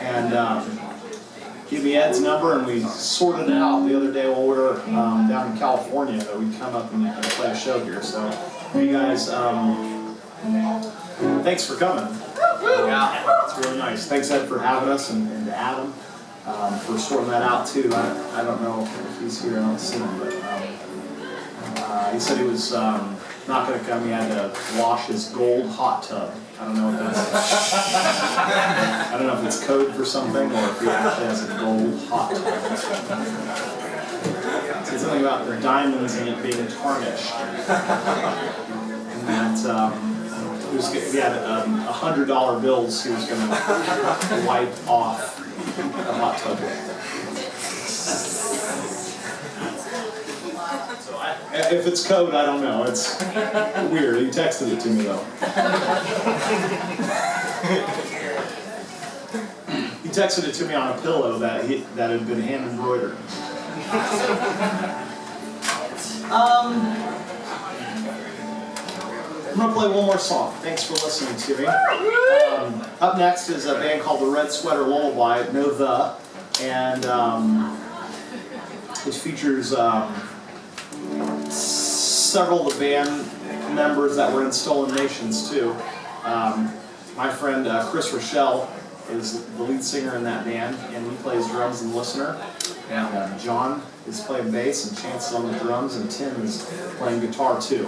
and gave me Ed's number, and we sorted it out the other day while we were down in California that we'd come up and play a show here. So, you guys, thanks for coming. Yeah, it's really nice. Thanks, Ed, for having us, and to Adam for sorting that out too. I don't know if he's here. I don't see him, but he said he was not going to come. He had to wash his gold hot tub. I don't know what that is. I don't know if it's code for something or if he actually has a gold hot tub. It said something about the diamonds in it being tarnished. And that he had $100 bills he was going to wipe off the hot tub with. If it's code, I don't know. It's weird. He texted it to me though. He texted it to me on a pillow that had been hand embroidered. I'm gonna play one more song. Thanks for listening to me. Up next is a band called the Red Sweater Lullaby. No the, and it features several of the band members that were in Stolen Nations too. My friend Chris Rochelle is the lead singer in that band, and he plays drums and listener. And John is playing bass, and Chance is on the drums, and Tim is playing guitar too.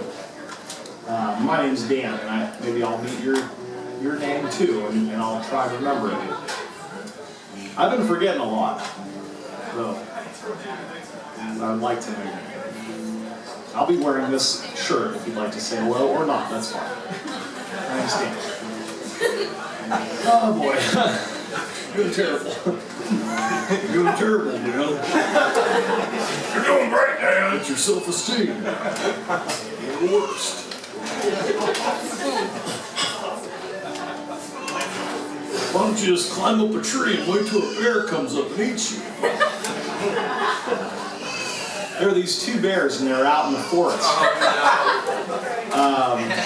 My name's Dan, and maybe I'll meet your name too, and I'll try to remember it. I've been forgetting a lot, though. I'd like to know. I'll be wearing this shirt if you'd like to say hello or not. That's fine. I understand. Oh boy, doing terrible. Doing terrible, you know. You're doing great, Dan. It's your self-esteem. You're the worst. Why don't you just climb up a tree and wait till a bear comes up and eats you? There are these two bears, and they're out in the forest,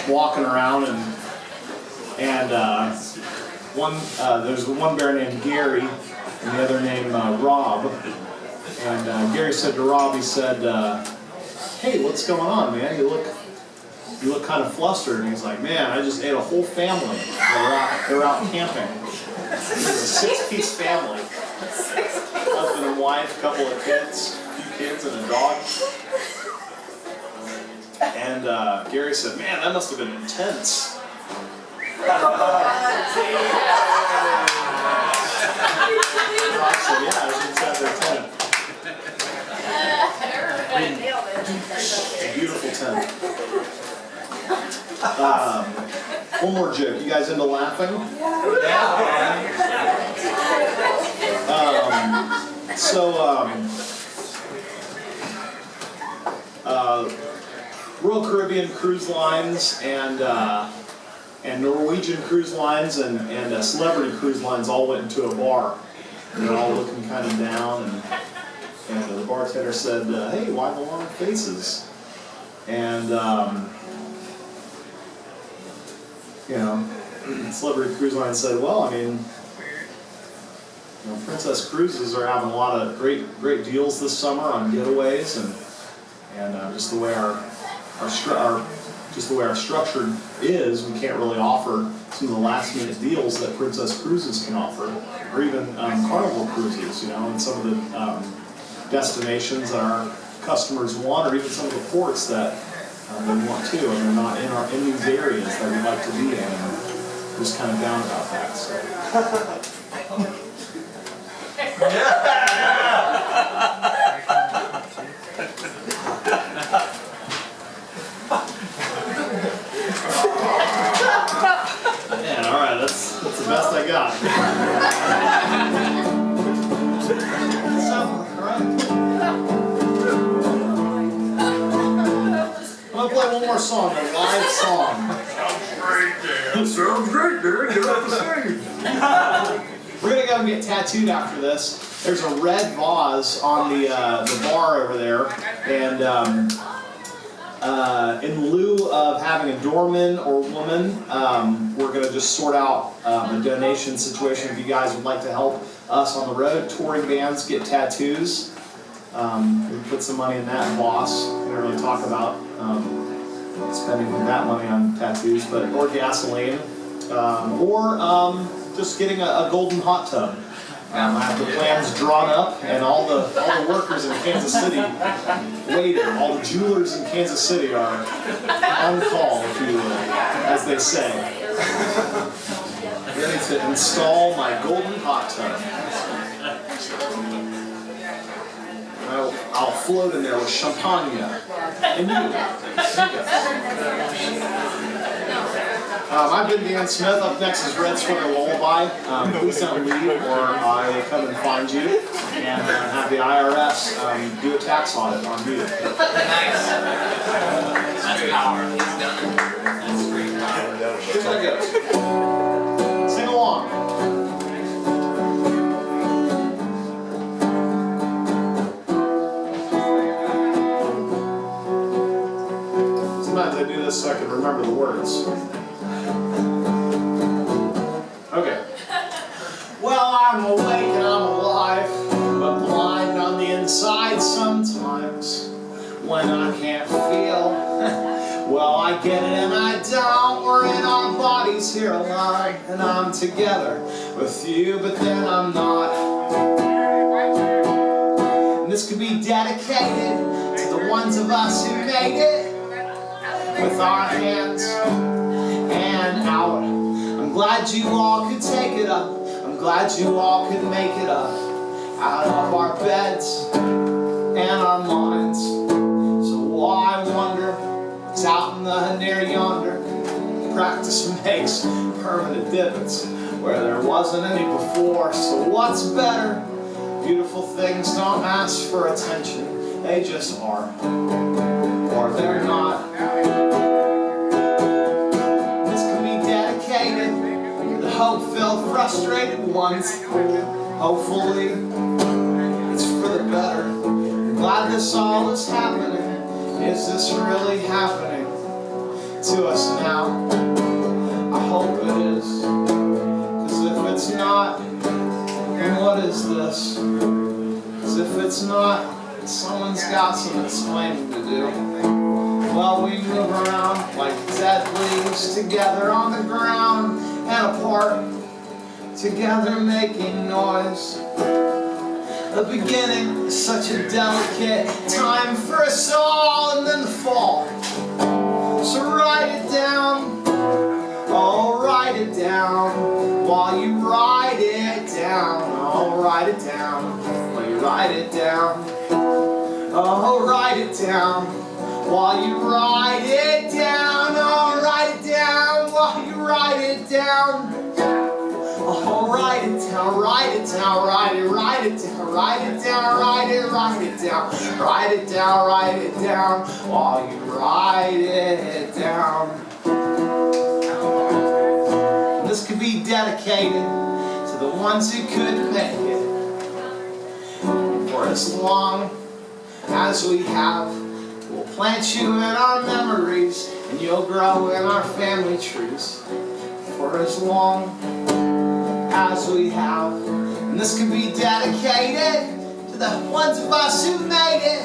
walking around, and there's one bear named Gary, and the other named Rob. And Gary said to Rob, he said, "Hey, what's going on, man? You look kind of flustered." And he's like, "Man, I just ate a whole family. They're out camping. It's a 6-piece family, husband and wife, couple of kids." Kids and a dog. And Gary said, "Man, that must have been intense." Rob said, "Yeah, it's inside their tent." A beautiful tent. One more joke. You guys into laughing? Royal Caribbean Cruise Lines and Norwegian Cruise Lines and Celebrity Cruise Lines all went into a bar. They're all looking kind of down, and the bartender said, "Hey, why the long faces?" And Celebrity Cruise Lines said, "Well, I mean, Princess Cruises are having a lot of great deals this summer on getaways, and just the way our structure is, we can't really offer some of the last-minute deals that Princess Cruises can offer, or even Carnival Cruises, and some of the destinations that our customers want, or even some of the ports that they want too, and they're not in these areas that we'd like to be in." And we're just kind of down about that. So. Man, all right, that's the best I got. I'm gonna play one more song, a live song. Sounds great, Dan. Sounds great, Dan. Get up the stage. We're gonna go and get tattooed after this. There's a red vase on the bar over there, and In lieu of having a doorman or woman, we're going to just sort out a donation situation if you guys would like to help us on the road. Touring bands get tattoos. We put some money in that, boss. We don't really talk about spending that money on tattoos, or gasoline, or just getting a golden hot tub. I have the plans drawn up, and all the workers in Kansas City waiting. All the jewelers in Kansas City are on call, if you will, as they say. Ready to install my golden hot tub. I'll float in there with champagne. And you. I've been Dan Smith. Up next is Red Sweater Lullaby. Please don't leave, or I will come and find you and have the IRS do a tax audit on you. Nice. That's power. He's done it. That's great power. Here's how it goes. Sing along. Sometimes I do this so I can remember the words. Okay. Well, I'm awake and I'm alive, but blind on the inside sometimes. When I can't feel, well, I get it and I don't. We're in our bodies here alive, and I'm together with you, but then I'm not. And this could be dedicated to the ones of us who made it with our hands and out. I'm glad you all could take it up. I'm glad you all could make it up out of our beds and our minds. So why wonder what's out in the near yonder? Practice makes permanent divots where there wasn't any before. So what's better? Beautiful things don't ask for attention. They just are, or they're not. Hope-filled, frustrated ones. Hopefully, it's for the better. I'm glad this all is happening. Is this really happening to us now? I hope it is. Because if it's not, then what is this? Because if it's not, someone's got some explaining to do. Well, we move around like dead leaves together on the ground and apart, together making noise. The beginning is such a delicate time for us all, and then the fall. So write it down, oh write it down, while you write it down, oh write it down, while you write it down, oh write it down, while you write it down, oh write it down, while you write it down. Oh, write it down, write it down, write it down, write it down, write it down, write it down, write it down, while you write it down. And this could be dedicated to the ones who couldn't make it. For as long as we have, we'll plant you in our memories, and you'll grow in our family trees. For as long as we have, and this can be dedicated to the ones of us who made it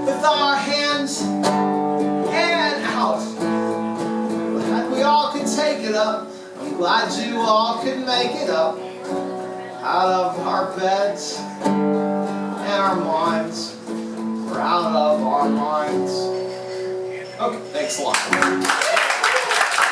with our hands and out. Glad we all could take it up. I'm glad you all could make it up out of our beds and our minds. We're out of our minds. Okay, thanks a lot.